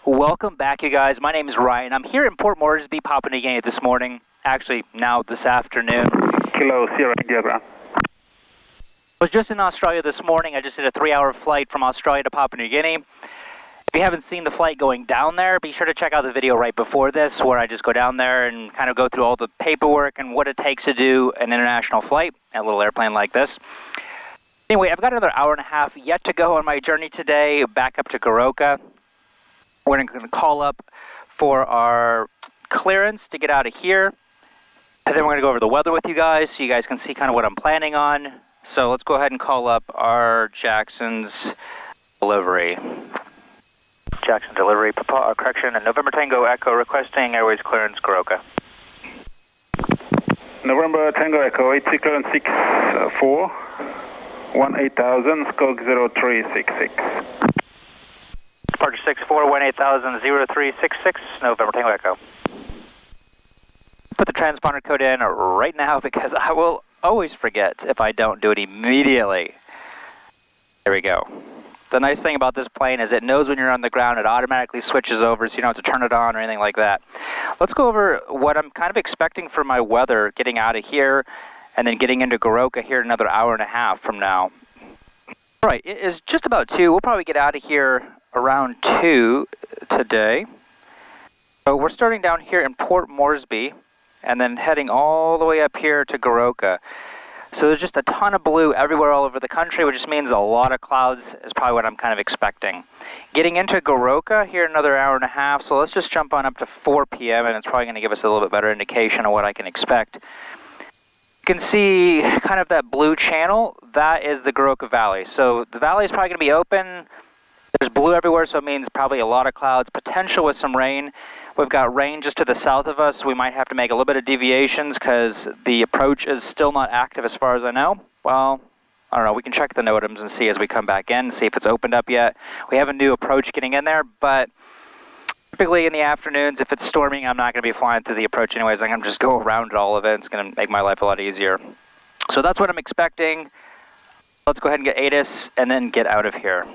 Welcome back, you guys. My name is Ryan. I'm here in Port Moresby, Papua New Guinea this morning. Actually, now this afternoon. Kilo Sierra India ground. I was just in Australia this morning. I just did a 3-hour flight from Australia to Papua New Guinea. If you haven't seen the flight going down there, be sure to check out the video right before this, where I just go down there and kind of go through all the paperwork and what it takes to do an international flight, a little airplane like this. Anyway, I've got another hour and a half yet to go on my journey today, back up to Goroka. We're going to call up for our clearance to get out of here. And then we're going to go over the weather with you guys so you guys can see kind of what I'm planning on. So let's go ahead and call up our Jackson's delivery. Jackson delivery, correction, and November Tango Echo requesting airways clearance Goroka. November Tango Echo, 86 clearance 64, 18000, scope 0366. Departure 64, 18000, 0366, November Tango Echo. Put the transponder code in right now because I will always forget if I don't do it immediately. There we go. The nice thing about this plane is it knows when you're on the ground, it automatically switches over so you don't have to turn it on or anything like that. Let's go over what I'm kind of expecting for my weather getting out of here and then getting into Goroka here another hour and a half from now. All right, it is just about 2. We'll probably get out of here around 2 today. So we're starting down here in Port Moresby and then heading all the way up here to Goroka. So there's just a ton of blue everywhere all over the country, which just means a lot of clouds is probably what I'm kind of expecting. Getting into Goroka here another hour and a half, so let's just jump on up to 4 p.m. and it's probably going to give us a little bit better indication of what I can expect. You can see kind of that blue channel, that is the Goroka Valley. So the valley is probably going to be open. There's blue everywhere, so it means probably a lot of clouds, potential with some rain. We've got rain just to the south of us. We might have to make a little bit of deviations because the approach is still not active as far as I know. Well, I don't know. We can check the NOTAMs and see as we come back in, see if it's opened up yet. We have a new approach getting in there, but typically in the afternoons, if it's storming, I'm not going to be flying through the approach anyways. I'm going to just go around all of it. It's going to make my life a lot easier. So that's what I'm expecting. Let's go ahead and get ATIS and then get out of here.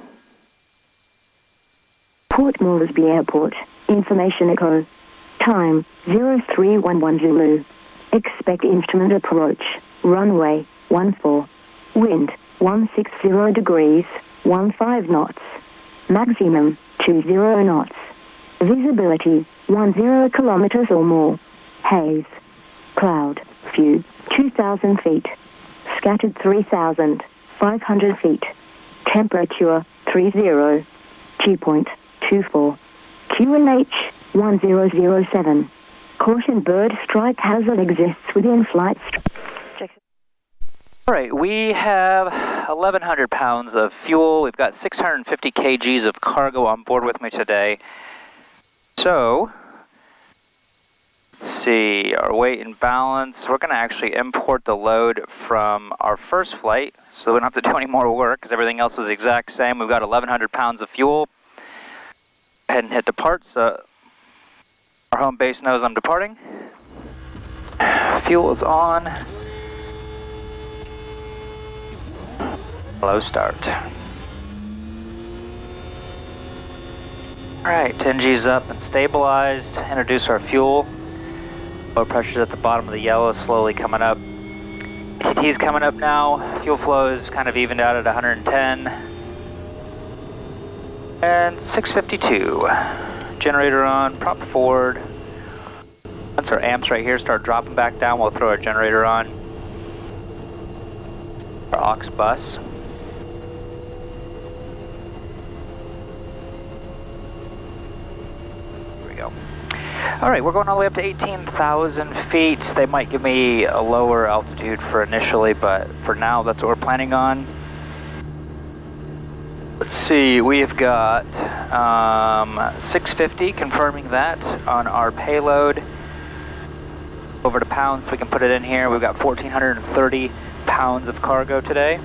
Port Moresby Airport. Information echo. Time 0311 Zulu. Expect instrument approach. Runway 14. Wind 160 degrees, 15 knots. Maximum 20 knots. Visibility 10 kilometers or more. Haze. Cloud. Few 2,000 feet. Scattered 3,500 feet. Temperature 30. Dew point 24. QNH 1007. Caution, bird strike hazard exists within flight. All right, we have 1,100 pounds of fuel. We've got 650 kgs of cargo on board with me today. So, let's see, our weight and balance. We're going to actually import the load from our first flight so we don't have to do any more work because everything else is the exact same. We've got 1,100 pounds of fuel. Go ahead and hit depart. So our home base knows I'm departing. Fuel is on. Low start. Alright, 10G's up and stabilized. Introduce our fuel. Low pressure's at the bottom of the yellow, slowly coming up. ATT's coming up now. Fuel flow is kind of evened out at 110. And 652. Generator on, prop forward. Once our amps right here start dropping back down, we'll throw our generator on. Our aux bus. Here we go. Alright, we're going all the way up to 18,000 feet. They might give me a lower altitude for initially, but for now that's what we're planning on. Let's see, we've got 650, confirming that on our payload. Over to pounds, so we can put it in here. We've got 1,430 pounds of cargo today.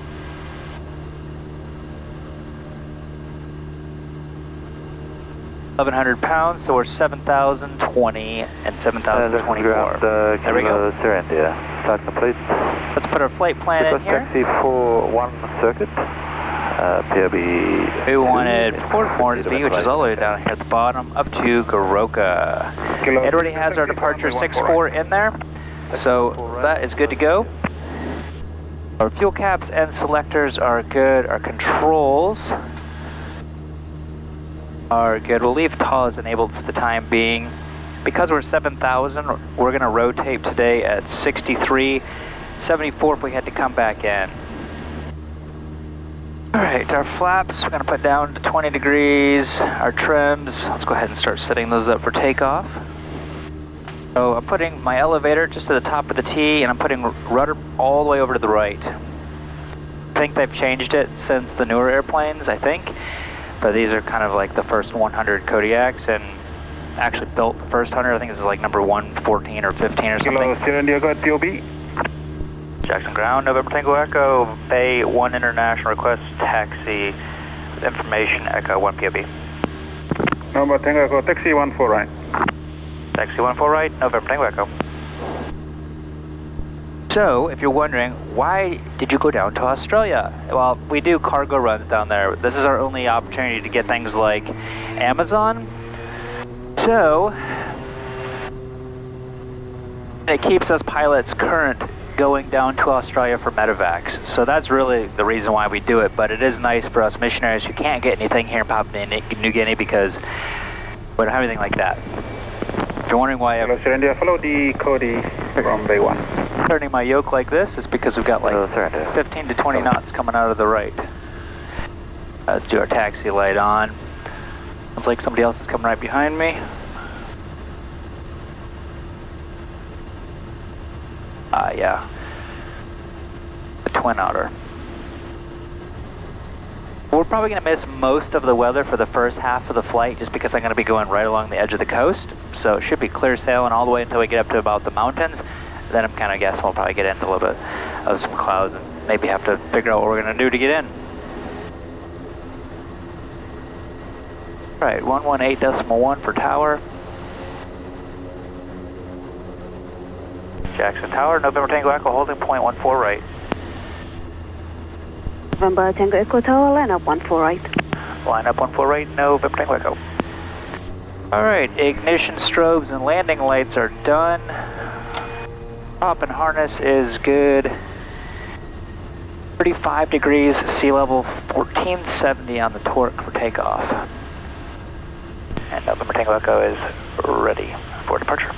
£1,100, so we're 7,020 and 7,024. There we go. Start complete. Let's put our flight plan in here. Taxi for 1 circuit. PRB. We wanted Port Moresby, which is all the way down here at the bottom, up to Goroka. It already has our departure 6-4 in there, so that is good to go. Our fuel caps and selectors are good. Our controls are good. We'll leave TAW as enabled for the time being. Because we're 7,000, we're going to rotate today at 63, 74 if we had to come back in. Alright, our flaps we're going to put down to 20 degrees. Our trims, let's go ahead and start setting those up for takeoff. So I'm putting my elevator just at the top of the T, and I'm putting rudder all the way over to the right. I think they've changed it since the newer airplanes, I think. But these are kind of like the first 100 Kodiaks, and actually built the first 100. I think this is like number 114 or 15 or something. Hello, Sierra India, got POB. Jackson Ground, November Tango Echo, Bay 1 International request, taxi, information, Echo 1 POB. November Tango Echo, taxi 14 right. Taxi 14 right, November Tango Echo. So, if you're wondering, why did you go down to Australia? Well, we do cargo runs down there. This is our only opportunity to get things like Amazon. So, it keeps us pilots current going down to Australia for medevacs. So that's really the reason why we do it, but it is nice for us missionaries who can't get anything here in Papua New Guinea because we don't have anything like that. If you're wondering why Hello, Sierra India, follow the Cody from Bay 1. turning my yoke like this, it's because we've got like 15 to 20 knots coming out of the right. Let's do our taxi light on. Looks like somebody else is coming right behind me. Yeah. The Twin Otter. We're probably going to miss most of the weather for the first half of the flight just because I'm going to be going right along the edge of the coast. So it should be clear sailing all the way until we get up to about the mountains. Then I'm kind of guessing we'll probably get into a little bit of some clouds and maybe have to figure out what we're going to do to get in. Right, 118.1 for tower. Jackson Tower, November Tango Echo, holding point 14 right. November Tango Echo Tower, line up 14 right. Line up 14 right, November Tango Echo. Alright, ignition strobes and landing lights are done. Prop and harness is good. 35 degrees, sea level 1470 on the torque for takeoff. And November Tango Echo is ready for departure.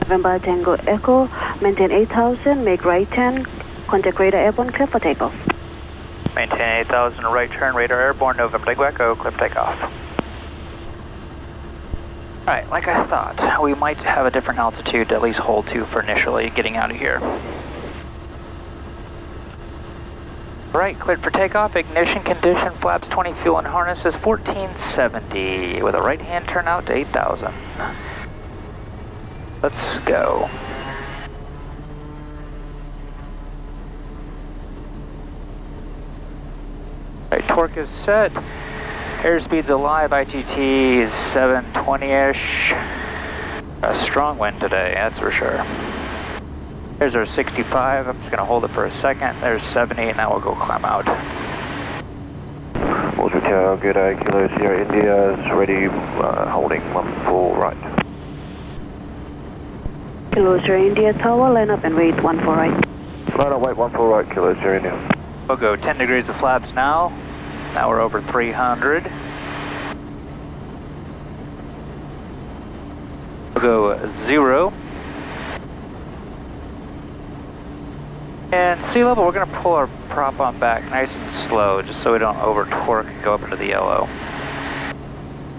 November Tango Echo, maintain 8,000, make right turn, contact radar airborne, clear for takeoff. Maintain 8,000, right turn, radar airborne, November Tango Echo, clear for takeoff. Alright, like I thought, we might have a different altitude to at least hold to for initially getting out of here. Alright, cleared for takeoff, ignition condition, flaps 20, fuel and harnesses 1470, with a right hand turn out to 8,000. Let's go. Alright, torque is set. Airspeed's alive, IGT is 720-ish. A strong wind today, that's for sure. There's our 65, I'm just going to hold it for a second. There's 70, and now we'll go climb out. Water Tower, good day, Kilo Sierra India is ready, holding 14 right. Kilo Sierra India Tower, line up and wait 14 right. Line up, wait 14 right, Kilo Sierra India. We'll go 10 degrees of flaps now. Now we're over 300. We'll go 0. And sea level, we're going to pull our prop on back nice and slow, just so we don't over torque and go up into the yellow.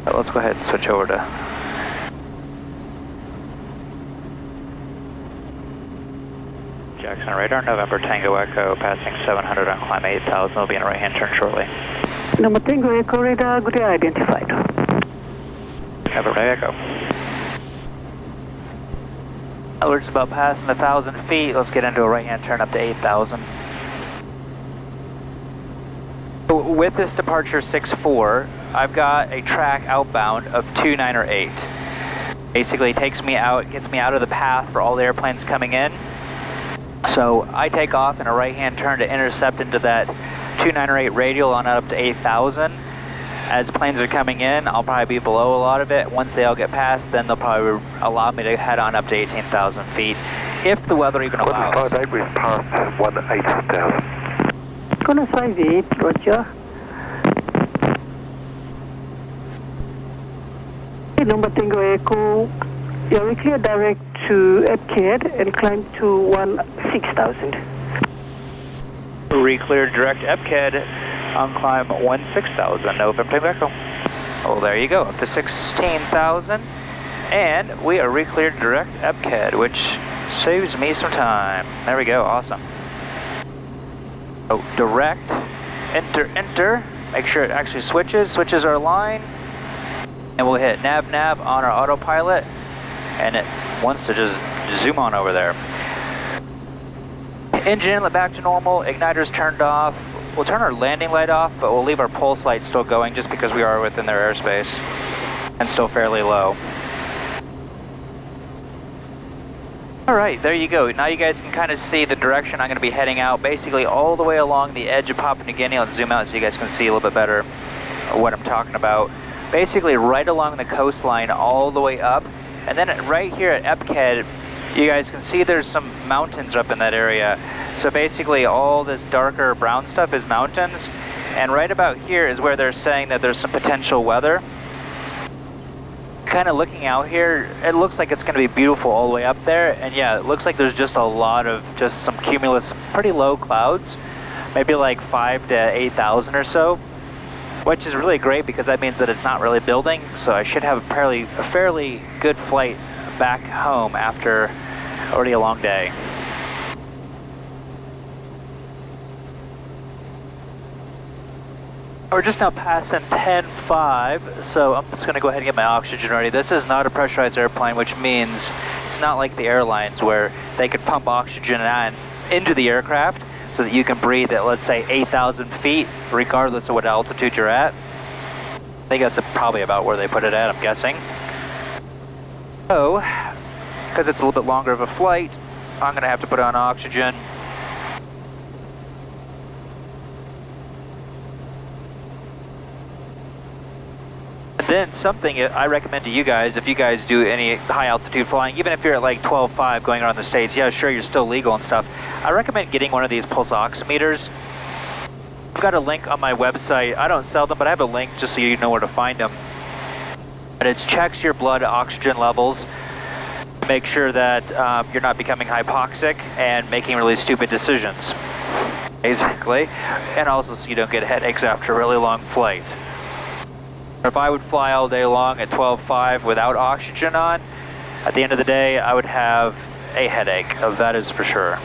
But let's go ahead and switch over to Jackson radar, November Tango Echo, passing 700 on climb 8,000. We'll be in a right-hand turn shortly. November Tango Echo radar, good day identified. November Tango Echo. We're just about passing 1,000 feet. Let's get into a right-hand turn up to 8,000. With this departure 6-4, I've got a track outbound of 29 or 8. Basically takes me out, gets me out of the path for all the airplanes coming in. So I take off in a right-hand turn to intercept into that 2908 radial on up to 8,000. As planes are coming in, I'll probably be below a lot of it. Once they all get past, then they'll probably allow me to head on up to 18,000 feet, if the weather even allows. 58, we've passed 18,000. Gonna 58, Roger. Number Tango Echo, you're clear direct to EPCAD and climb to 16,000. Re-cleared direct EPCAD on climb 16,000, November Tango Echo. Oh, there you go, up to 16,000. And we are re-cleared direct EPCAD, which saves me some time. There we go, awesome. Oh, direct, enter, make sure it actually switches our line. And we'll hit nav on our autopilot, and it wants to just zoom on over there. Engine inlet back to normal, igniter's turned off. We'll turn our landing light off, but we'll leave our pulse light still going just because we are within their airspace and still fairly low. All right, there you go. Now you guys can kind of see the direction I'm going to be heading out, basically all the way along the edge of Papua New Guinea. Let's zoom out so you guys can see a little bit better what I'm talking about. Basically right along the coastline all the way up, and then right here at EPCAD you guys can see there's some mountains up in that area. So basically all this darker brown stuff is mountains, and right about here is where they're saying that there's some potential weather. Kind of looking out here, it looks like it's going to be beautiful all the way up there, and yeah, it looks like there's just a lot of just some cumulus pretty low clouds, maybe like 5 to 8,000 or so. Which is really great because that means that it's not really building, so I should have a fairly good flight back home after already a long day. We're just now passing 10.5, so I'm just going to go ahead and get my oxygen ready. This is not a pressurized airplane, which means it's not like the airlines where they could pump oxygen into the aircraft so that you can breathe at, let's say, 8,000 feet, regardless of what altitude you're at. I think that's probably about where they put it at, I'm guessing. So, because it's a little bit longer of a flight, I'm going to have to put on oxygen. Then something I recommend to you guys, if you guys do any high altitude flying, even if you're at like 12.5 going around the States, yeah, sure, you're still legal and stuff. I recommend getting one of these pulse oximeters. I've got a link on my website. I don't sell them, but I have a link just so you know where to find them. But it checks your blood oxygen levels to make sure that you're not becoming hypoxic and making really stupid decisions, basically. And also so you don't get headaches after a really long flight. If I would fly all day long at 12.5 without oxygen on, at the end of the day, I would have a headache, that is for sure.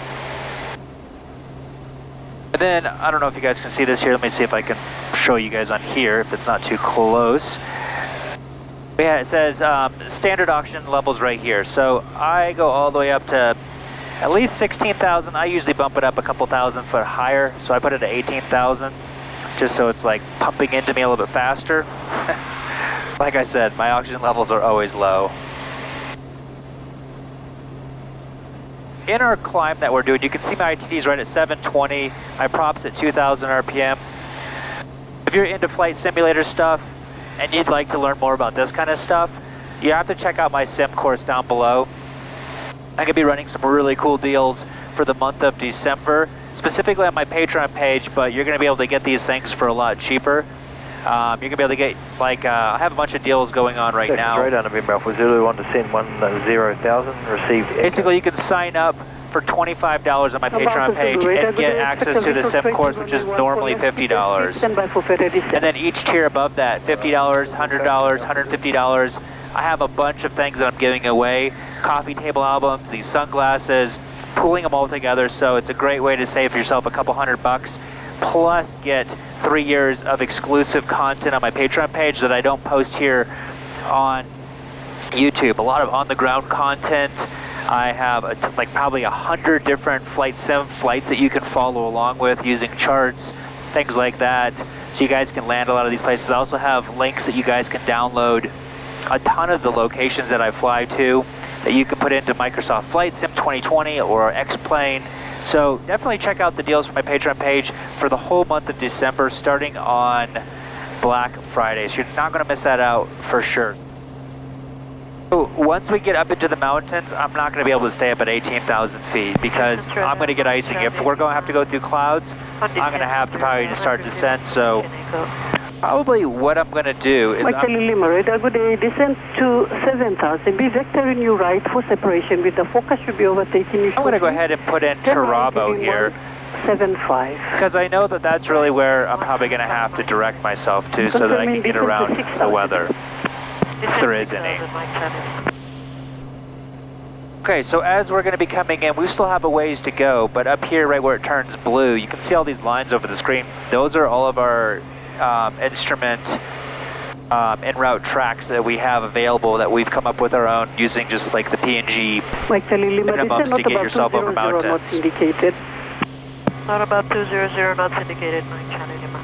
And then, I don't know if you guys can see this here. Let me see if I can show you guys on here, if it's not too close. Yeah, it says standard oxygen levels right here. So I go all the way up to at least 16,000. I usually bump it up a couple thousand foot higher, so I put it at 18,000. Just so it's like pumping into me a little bit faster. Like I said, my oxygen levels are always low. In our climb that we're doing, you can see my ITD's right at 720, my props at 2,000 RPM. If you're into flight simulator stuff and you'd like to learn more about this kind of stuff, you have to check out my sim course down below. I'm gonna be running some really cool deals for the month of December, specifically on my Patreon page, but you're going to be able to get these things for a lot cheaper. You're going to be able to get, like, I have a bunch of deals going on right now. Straight on of Alpha Zulu, on to send 10,000, received. Basically, you can sign up for $25 on my Patreon page and get access to the sim course, which is normally $50. And then each tier above that, $50, $100, $150, I have a bunch of things that I'm giving away. Coffee table albums, these sunglasses, pooling them all together, so it's a great way to save yourself a couple $100, plus get 3 years of exclusive content on my Patreon page that I don't post here on YouTube. A lot of on-the-ground content. I have like probably 100 different flight sim flights that you can follow along with using charts, things like that, so you guys can land a lot of these places. I also have links that you guys can download a ton of the locations that I fly to that you can put into Microsoft Flight Sim 2020 or X-Plane. So definitely check out the deals from my Patreon page for the whole month of December, starting on Black Friday. So you're not going to miss that out for sure. So once we get up into the mountains, I'm not going to be able to stay up at 18,000 feet because I'm going to get icing. If we're going to have to go through clouds, I'm going to have to probably just start descent. So probably what I'm going to do is I would descend to 7,000. Be vectoring you right for separation with the focus should be overtaking you. I'm going to go ahead and put in Turabo here. 7.5. Because I know that that's really where I'm probably going to have to direct myself to so that I can get around the weather, if there is any. Okay, so as we're going to be coming in, we still have a ways to go, but up here, right where it turns blue, you can see all these lines over the screen. Those are all of our instrument en route tracks that we have available that we've come up with our own using just like the PNG minimums to get yourself over mountains. Not about 200 knots indicated, Mike Charlie Lima.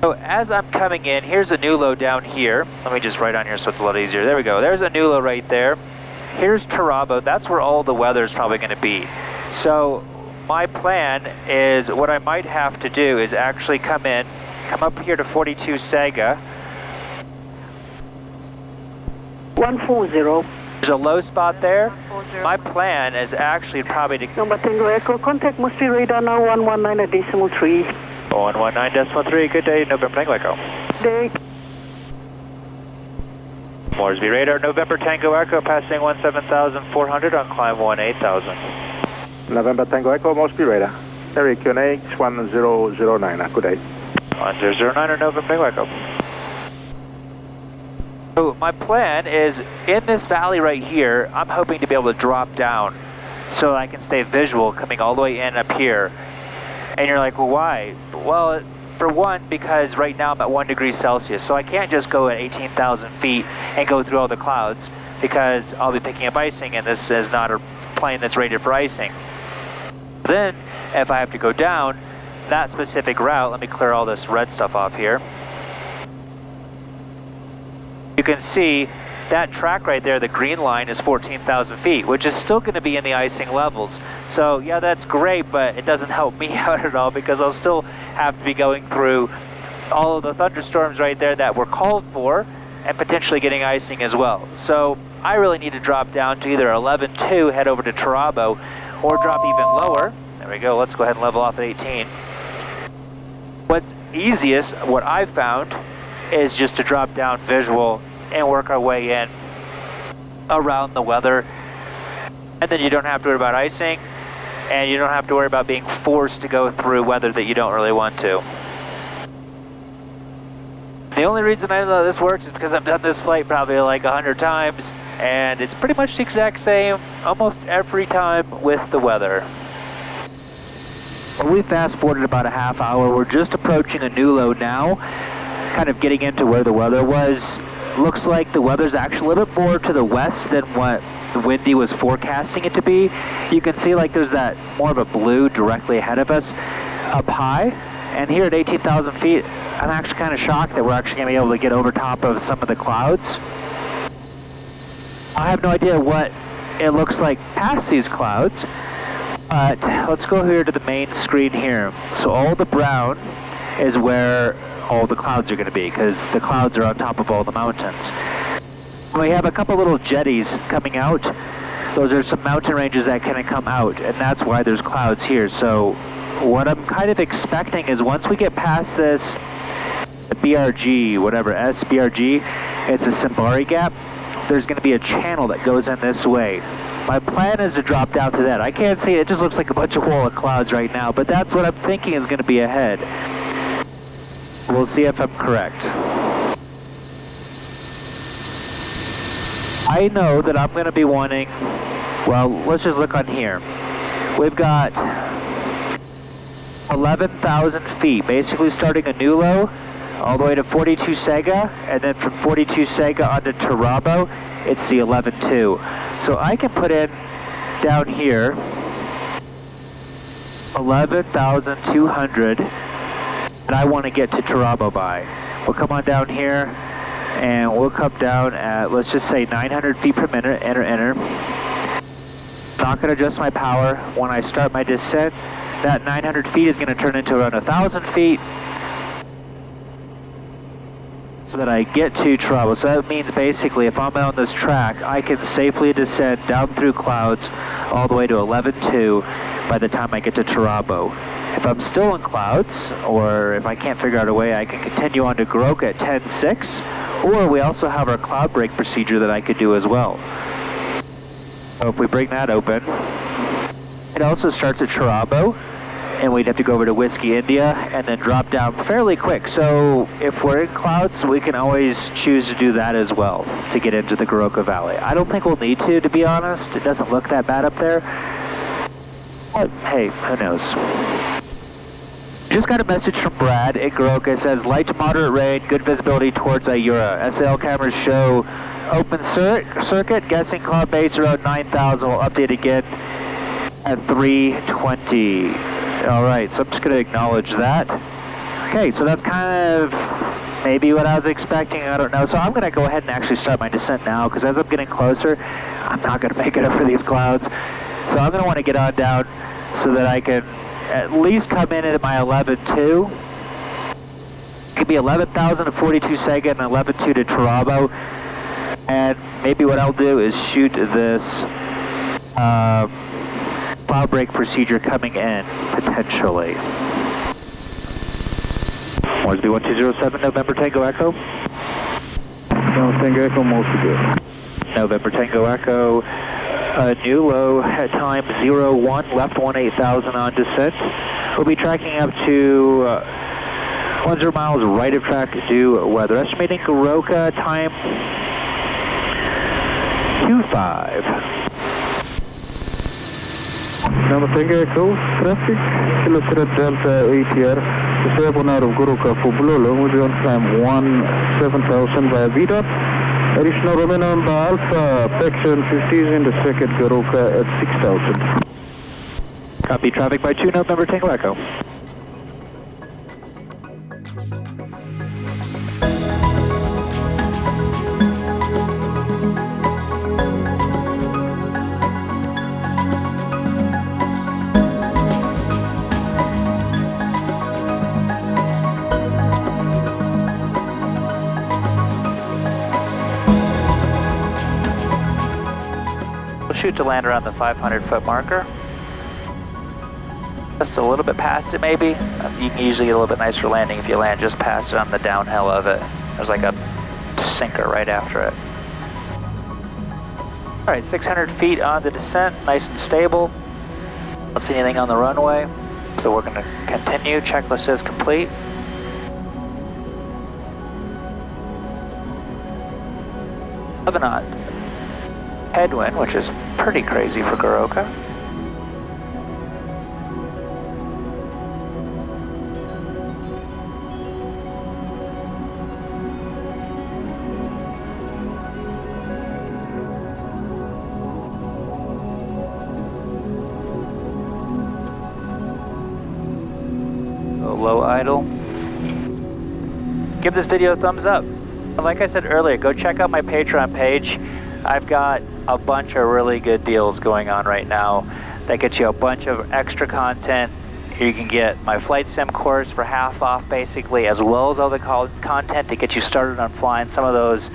So as I'm coming in, here's a nulo down here. Let me just write on here so it's a lot easier. There we go. There's a nulo right there. Here's Turabo. That's where all the weather is probably going to be. So my plan is what I might have to do is actually come up here to 42 Sega. 140. There's a low spot there. My plan is actually probably to... Number Tango Echo, contact must be radar now 119.3. 119.3, good day, November Tango Echo. Day. Moresby radar, November Tango Echo, passing 17,400 on climb 18,000. November Tango Echo, Moresby radar. Area QNH 1009, good day. 1009 or November Tango Echo. So my plan is, in this valley right here, I'm hoping to be able to drop down so I can stay visual coming all the way in up here. And you're like, well, why? Well, for one, because right now I'm at 1 degree Celsius, so I can't just go at 18,000 feet and go through all the clouds because I'll be picking up icing, and this is not a plane that's rated for icing. Then, if I have to go down that specific route, let me clear all this red stuff off here. You can see that track right there, the green line, is 14,000 feet, which is still going to be in the icing levels. So yeah, that's great, but it doesn't help me out at all because I'll still have to be going through all of the thunderstorms right there that were called for and potentially getting icing as well. So I really need to drop down to either 11.2, head over to Turabo, or drop even lower. There we go, let's go ahead and level off at 18. What's easiest, what I've found, is just to drop down visual and work our way in around the weather, and then you don't have to worry about icing, and you don't have to worry about being forced to go through weather that you don't really want to. The only reason I know this works is because I've done this flight probably like 100 times, and it's pretty much the exact same almost every time with the weather. Well, we fast forwarded about a half hour. We're just approaching a nulo now, kind of getting into where the weather was. Looks like the weather's actually a little bit more to the west than what the windy was forecasting it to be. You can see like there's that more of a blue directly ahead of us up high. And here at 18,000 feet, I'm actually kind of shocked that we're actually going to be able to get over top of some of the clouds. I have no idea what it looks like past these clouds, but let's go here to the main screen here. So all the brown is where all the clouds are going to be, because the clouds are on top of all the mountains. We have a couple little jetties coming out. Those are some mountain ranges that kind of come out, and that's why there's clouds here. So what I'm kind of expecting is once we get past this BRG, whatever, SBRG, it's a Simbari gap, there's going to be a channel that goes in this way. My plan is to drop down to that. I can't see it, it just looks like a bunch of wall of clouds right now, but that's what I'm thinking is going to be ahead. We'll see if I'm correct. I know that I'm going to be wanting, well, let's just look on here. We've got 11,000 feet, basically starting a nulo all the way to 42 Sega, and then from 42 Sega onto Turabo, it's the 11.2. So I can put in down here 11,200 that I want to get to Turabo by. We'll come on down here, and we'll come down at, let's just say 900 feet per minute, enter. Not going to adjust my power. When I start my descent, that 900 feet is going to turn into around 1,000 feet so that I get to Turabo. So that means basically if I'm on this track, I can safely descend down through clouds all the way to 11.2 by the time I get to Turabo. If I'm still in clouds, or if I can't figure out a way, I can continue on to Goroka at 10.6, or we also have our cloud break procedure that I could do as well. So if we bring that open, it also starts at Turabo, and we'd have to go over to Whiskey India and then drop down fairly quick. So if we're in clouds, we can always choose to do that as well to get into the Goroka Valley. I don't think we'll need to be honest. It doesn't look that bad up there. But hey, who knows? Just got a message from Brad in Goroka. It says light to moderate rain, good visibility towards Ayura. SAL cameras show open circuit, guessing cloud base around 9,000. We'll update again at 3:20. All right, so I'm just going to acknowledge that. Okay, so that's kind of maybe what I was expecting. I don't know. So I'm going to go ahead and actually start my descent now, because as I'm getting closer, I'm not going to make it over these clouds. So I'm going to want to get on down so that I can at least come in at my 11.2. It could be 11,000 to 42 second and 11.2 to Turabo. And maybe what I'll do is shoot this cloud break procedure coming in, potentially. Morse 1207, November Tango Echo. No, Tango Echo, mostly good. November Tango Echo. New low at time 01, left 18,000 on descent. We'll be tracking up to 10 miles right of track due weather. Estimating Goroka time 25. Number Tango Echo, traffic, Kilo Fred Delta 8 here. The 7 out of Goroka for Bulolo, will be on time 17,000 via VDOT. Additional Romano Number Alpha, Pexon 50s in the second Goroka at 6,000. Copy, traffic by 2, November Tango Echo. Shoot to land around the 500-foot marker. Just a little bit past it, maybe. You can usually get a little bit nicer landing if you land just past it on the downhill of it. There's like a sinker right after it. All right, 600 feet on the descent, nice and stable. Don't see anything on the runway, so we're going to continue. Checklist is complete. Lebanon. Headwind, which is pretty crazy for Goroka. Low idle. Give this video a thumbs up. Like I said earlier, go check out my Patreon page. I've got a bunch of really good deals going on right now that get you a bunch of extra content. You can get my flight sim course for half off basically, as well as other content to get you started on flying some of those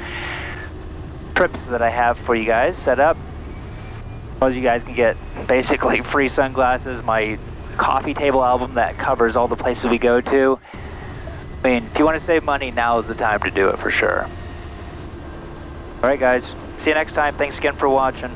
trips that I have for you guys set up. As well as you guys can get basically free sunglasses, my coffee table album that covers all the places we go to. I mean, if you want to save money, now is the time to do it for sure. Alright guys, see you next time. Thanks again for watching.